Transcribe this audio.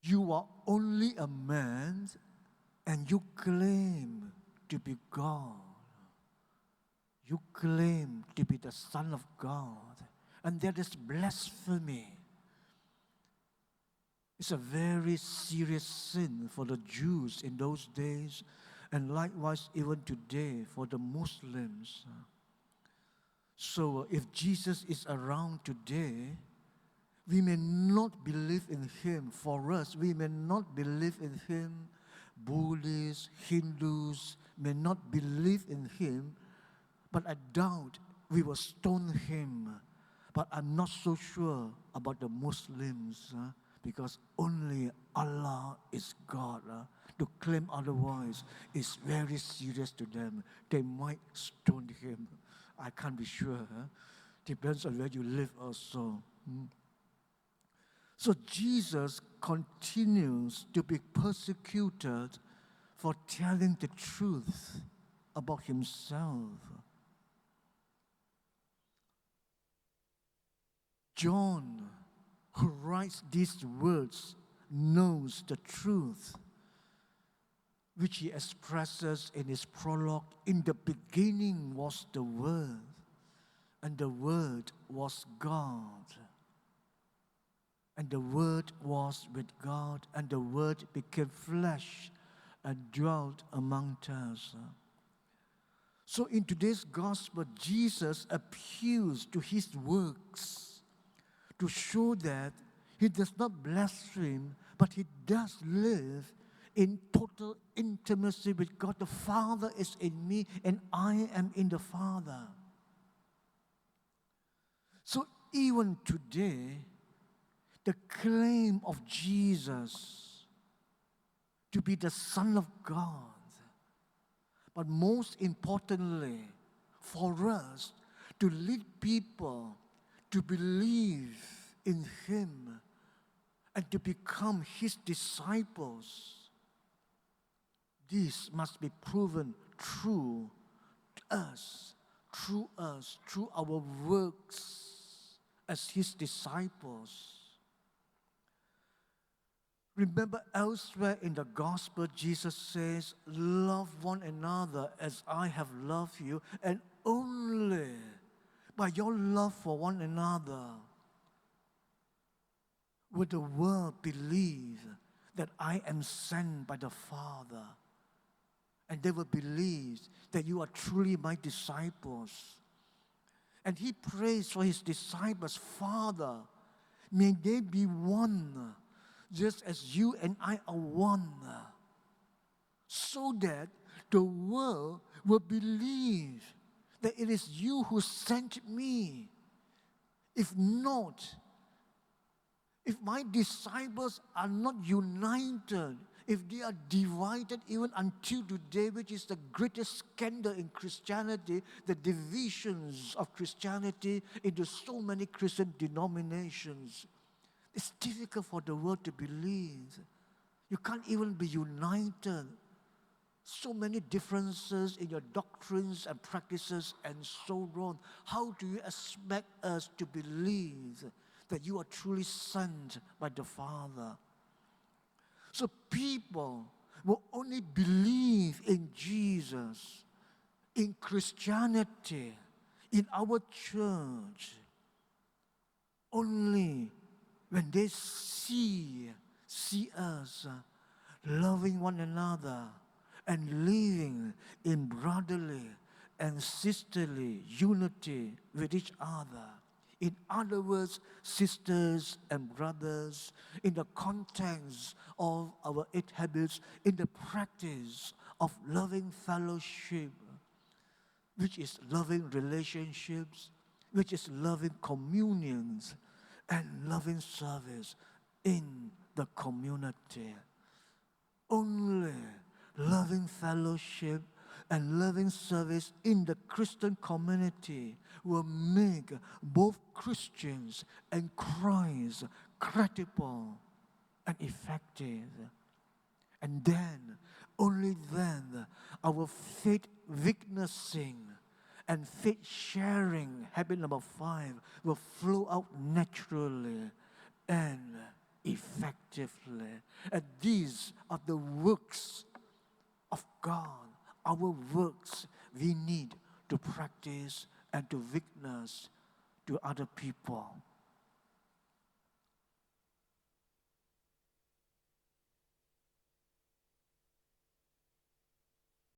You are only a man and you claim to be God. You claim to be the Son of God. And that is blasphemy. It's a very serious sin for the Jews in those days, and likewise even today for the Muslims. So if Jesus is around today, we may not believe in him. For us, we may not believe in him. Buddhists, Hindus may not believe in him, but I doubt we will stone him. But I'm not so sure about the Muslims, because only Allah is God. To claim otherwise is very serious to them. They might stone him. I can't be sure. Depends on where you live also. So Jesus continues to be persecuted for telling the truth about himself. John, who writes these words, knows the truth, which he expresses in his prologue. In the beginning was the Word, and the Word was God. And the Word was with God, and the Word became flesh and dwelt among us. So in today's gospel, Jesus appeals to his works to show that he does not blaspheme, but he does live in total intimacy with God. The Father is in me, and I am in the Father. So even today, the claim of Jesus to be the Son of God, but most importantly, for us to lead people to believe in him and to become his disciples, this must be proven true to us, through our works as his disciples. Remember, elsewhere in the gospel, Jesus says, love one another as I have loved you, and only by your love for one another will the world believe that I am sent by the Father. And they will believe that you are truly my disciples. And he prays for his disciples, Father, may they be one, just as you and I are one, so that the world will believe that it is you who sent me. If not, if my disciples are not united, if they are divided even until today, which is the greatest scandal in Christianity, the divisions of Christianity into so many Christian denominations, it's difficult for the world to believe. You can't even be united. So many differences in your doctrines and practices and so on. How do you expect us to believe that you are truly sent by the Father? So people will only believe in Jesus, in Christianity, in our church, only when they see us loving one another and living in brotherly and sisterly unity with each other. In other words, sisters and brothers, in the context of our 8 habits, in the practice of loving fellowship, which is loving relationships, which is loving communions, and loving service in the community. Only loving fellowship and loving service in the Christian community will make both Christians and Christ credible and effective. And then, only then, our faith witnessing and faith sharing, habit number 5, will flow out naturally and effectively. And these are the works of God, our works we need to practice and to witness to other people.